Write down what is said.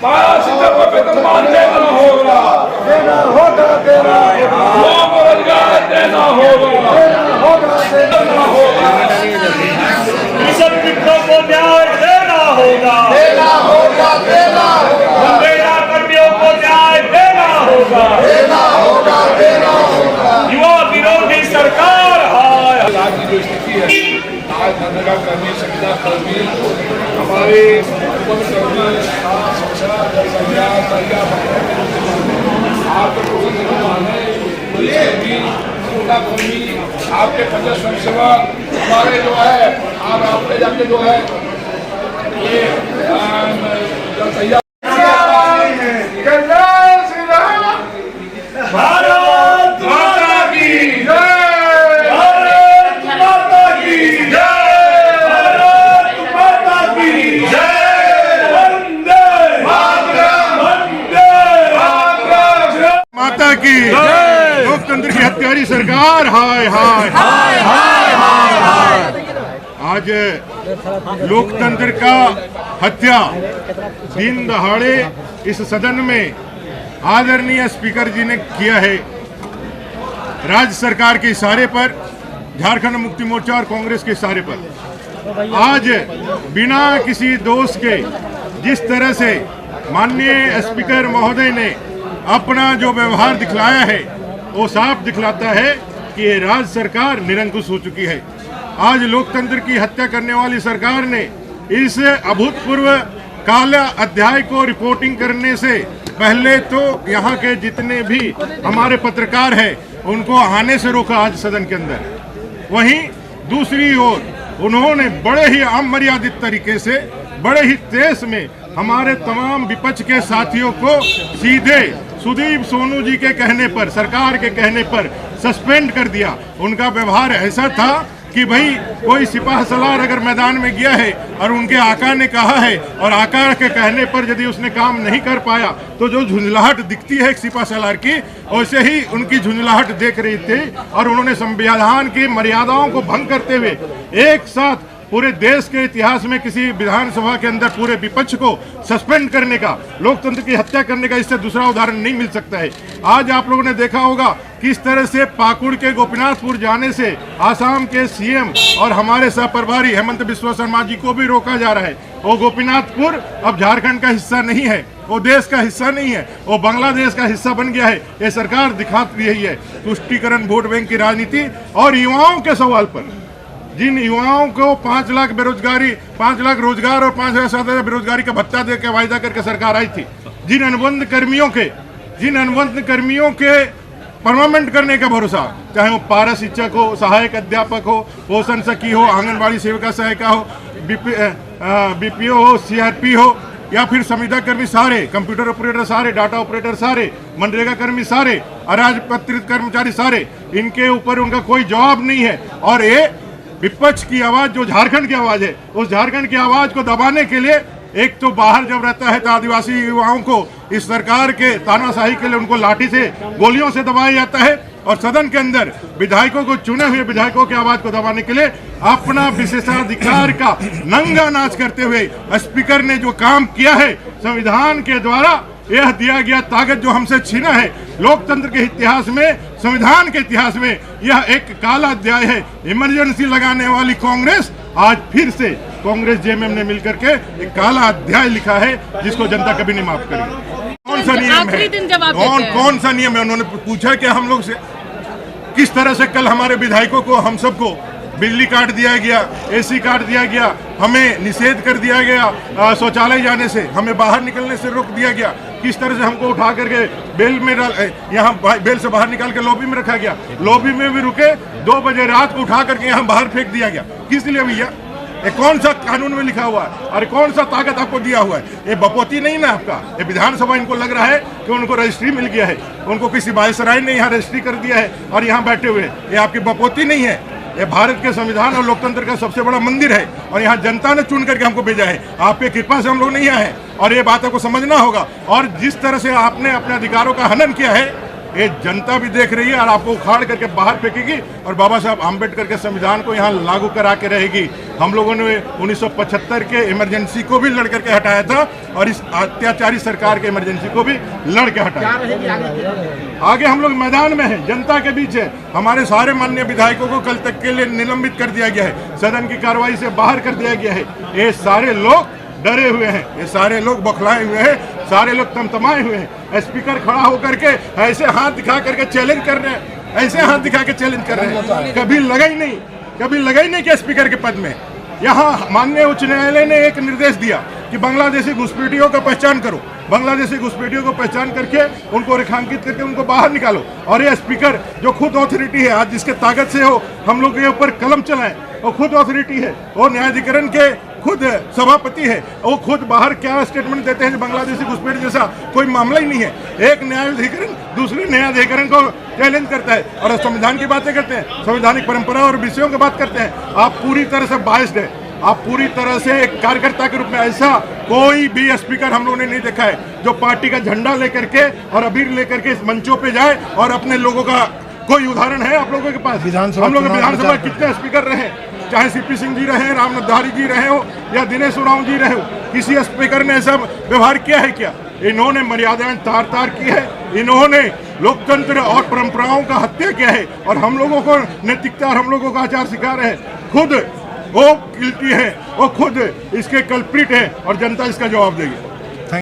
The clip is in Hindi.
वेतनमान देना होगा, देना होगा, देना होगा, लोगों को रोजगार देना होगा, देना होगा, किसान मित्रों को न्याय देना होगा, देना होगा, देना होगा, मनरेगा कर्मियों को न्याय देना होगा, देना होगा, देना होगा। युवा विरोधी सरकार है। आज की जो स्थिति है, आज मनरेगा कर्मी, संविदा कर्मी, हमारे आपके पंचायत स्वयं सेवक हमारे जो है आप ले जाके जो है ये तैयार भारत माता की जय, भारत माता की जय, भारत माता की जय, वंदे मातरम, वंदे मातरम। माता की लोकतंत्र की हत्यारी सरकार, हाय हाय हाय हाय हाय हाय। आज लोकतंत्र का हत्या दिन दहाड़े इस सदन में आदरणीय स्पीकर जी ने किया है। राज्य सरकार के इशारे पर, झारखंड मुक्ति मोर्चा और कांग्रेस के इशारे पर आज बिना किसी दोष के जिस तरह से माननीय स्पीकर महोदय ने अपना जो व्यवहार दिखलाया है वो साफ दिखलाता है कि ये राज्य सरकार निरंकुश हो चुकी है। आज लोकतंत्र की हत्या करने वाली सरकार ने इस अभूतपूर्व काला अध्याय को रिपोर्टिंग करने से पहले तो यहाँ के जितने भी हमारे पत्रकार हैं उनको आने से रोका आज सदन के अंदर। वहीं दूसरी ओर उन्होंने बड़े ही अमर्यादित तरीके से, बड़े ही तेज में हमारे तमाम विपक्ष के साथियों को सीधे सुदीप सोनू जी के कहने पर, सरकार के कहने पर सस्पेंड कर दिया। उनका व्यवहार ऐसा था कि भाई कोई सिपाह सलार अगर मैदान में गया है और उनके आका ने कहा है और आका के कहने पर यदि उसने काम नहीं कर पाया तो जो झुंझलाहट दिखती है एक सिपाह सलार की, वैसे ही उनकी झुंझलाहट देख रही थी। और उन्होंने संविधान की मर्यादाओं को भंग करते हुए एक साथ पूरे देश के इतिहास में किसी विधानसभा के अंदर पूरे विपक्ष को सस्पेंड करने का, लोकतंत्र की हत्या करने का इससे दूसरा उदाहरण नहीं मिल सकता है। आज आप लोगों ने देखा होगा किस तरह से पाकुड़ के गोपीनाथपुर जाने से आसाम के सीएम और हमारे सह प्रभारी हेमंत बिस्वा शर्मा जी को भी रोका जा रहा है। वो गोपीनाथपुर अब झारखंड का हिस्सा नहीं है, वो देश का हिस्सा नहीं है, वो बांग्लादेश का हिस्सा बन गया है। ये सरकार दिखा रही है तुष्टीकरण, वोट बैंक की राजनीति। और युवाओं के सवाल पर, जिन युवाओं को 5 लाख बेरोजगारी, 5 लाख रोजगार और 5,000 से ज्यादा बेरोजगारी का भत्ता देकर वायदा करके सरकार आई थी, जिन अनुबंध कर्मियों के परमानेंट करने का भरोसा, चाहे वो पारा शिक्षक हो, सहायक अध्यापक हो, पोषण सखी हो, आंगनबाड़ी सेविका सहायिका हो, बीपीओ हो, सीआरपी हो, या फिर संविदा कर्मी सारे, कंप्यूटर ऑपरेटर सारे, डाटा ऑपरेटर सारे, मनरेगा कर्मी सारे, अराजपत्रित कर्मचारी सारे, इनके ऊपर उनका कोई जवाब नहीं है। और ये विपक्ष की आवाज जो झारखंड की आवाज है, उस झारखंड की आवाज को दबाने के लिए एक तो बाहर जब रहता है तो आदिवासी युवाओं को इस सरकार के तानाशाही के लिए उनको लाठी से, गोलियों से दबाया जाता है, और सदन के अंदर विधायकों को, चुने हुए विधायकों की आवाज को दबाने के लिए अपना विशेषाधिकार का नंगा नाच करते हुए स्पीकर ने जो काम किया है, संविधान के द्वारा यह दिया गया ताकत जो हमसे छीना है, लोकतंत्र के इतिहास में, संविधान के इतिहास में यह एक काला अध्याय है। इमरजेंसी लगाने वाली कांग्रेस आज फिर से कांग्रेस जेएमएम ने मिलकर के एक काला अध्याय लिखा है जिसको जनता कभी नहीं माफ करेगी। कौन सा नियम है, कौन सा नियम है? उन्होंने पूछा कि हम लोग से किस तरह से कल हमारे विधायकों को, हम सबको बिजली काट दिया गया, एसी काट दिया गया, हमें निषेध कर दिया गया शौचालय जाने से, हमें बाहर निकलने से रोक दिया गया, किस तरह से हमको उठा करके बेल में यहाँ बेल से बाहर निकाल के लॉबी में रखा गया, लॉबी में भी रुके, 2 बजे रात को उठा करके यहाँ बाहर फेंक दिया गया। किस लिए भैया? ये कौन सा कानून में लिखा हुआ है और कौन सा ताकत आपको दिया हुआ है? ये बपोती नहीं ना आपका, ये विधानसभा इनको लग रहा है कि उनको रजिस्ट्री मिल गया है, उनको किसी वायसराय ने यहाँ रजिस्ट्री कर दिया है और यहाँ बैठे हुए। ये आपकी बपोती नहीं है, ये भारत के संविधान और लोकतंत्र का सबसे बड़ा मंदिर है और यहाँ जनता ने चुन करके हमको भेजा है। आपके कृपा से हम लोग नहीं आए हैं और ये बात आपको समझना होगा। और जिस तरह से आपने अपने अधिकारों का हनन किया है, ये जनता भी देख रही है और आपको उखाड़ करके बाहर फेंकेगी और बाबा साहब आम्बेडकर के संविधान को यहाँ लागू करा के रहेगी। हम लोगों ने 1975 के इमरजेंसी को भी लड़ करके हटाया था और इस अत्याचारी सरकार के इमरजेंसी को भी लड़ के हटाया। आगे हम लोग मैदान में हैं, जनता के बीच है। हमारे सारे माननीय विधायकों को कल तक के लिए निलंबित कर दिया गया है, सदन की कार्रवाई से बाहर कर दिया गया है। ये सारे लोग डरे हुए हैं, ये सारे लोग बौखलाए हुए हैं, सारे लोग तमतमाए हुए हैं। स्पीकर खड़ा होकर के ऐसे हाथ दिखा करके चैलेंज कर रहे हैं, ऐसे हाथ दिखा के चैलेंज कर रहे हैं। कभी लगा ही नहीं कि स्पीकर के पद में। यहाँ माननीय उच्च न्यायालय ने एक निर्देश दिया कि बांग्लादेशी घुसपैठियों का पहचान करो, बांग्लादेशी घुसपैठियों को पहचान करके उनको रेखांकित करके उनको बाहर निकालो। और ये स्पीकर जो खुद अथॉरिटी है, आज जिसके ताकत से हो हम लोग के ऊपर कलम चलाएं, वो खुद अथॉरिटी है, वो न्यायाधिकरण के खुद सभापति है, वो खुद बाहर क्या स्टेटमेंट देते हैं बांग्लादेशी घुसपैठ जैसा कोई मामला ही नहीं है। एक न्यायाधिकरण दूसरे न्यायाधिकरण को चैलेंज करता है और संविधान की बातें करते हैं, संवैधानिक परंपरा और विषयों की बात करते हैं। आप पूरी तरह से बायस्ड है, आप पूरी तरह से एक कार्यकर्ता के रूप में, ऐसा कोई भी स्पीकर हम लोगों ने नहीं देखा है जो पार्टी का झंडा लेकर के और अबीर लेकर के इस मंचों पे जाए और अपने लोगों का कोई उदाहरण है आप लोगों के पास? हम लोग विधानसभा कितने स्पीकर रहे, चाहे सीपी सिंह जी रहे, रामनाथ जी रहे हो या दिनेश उरांव जी रहे हो, किसी स्पीकर ने ऐसा व्यवहार किया है क्या? इन्होंने मर्यादाएं तार तार की है, इन्होंने लोकतंत्र और परंपराओं का हत्या किया है और हम लोगों को नैतिकता और हम लोगों का आचार सिखा रहे हैं। खुद वो गिल्टी है, वो खुद इसके कल्प्रिट है और जनता इसका जवाब देगी।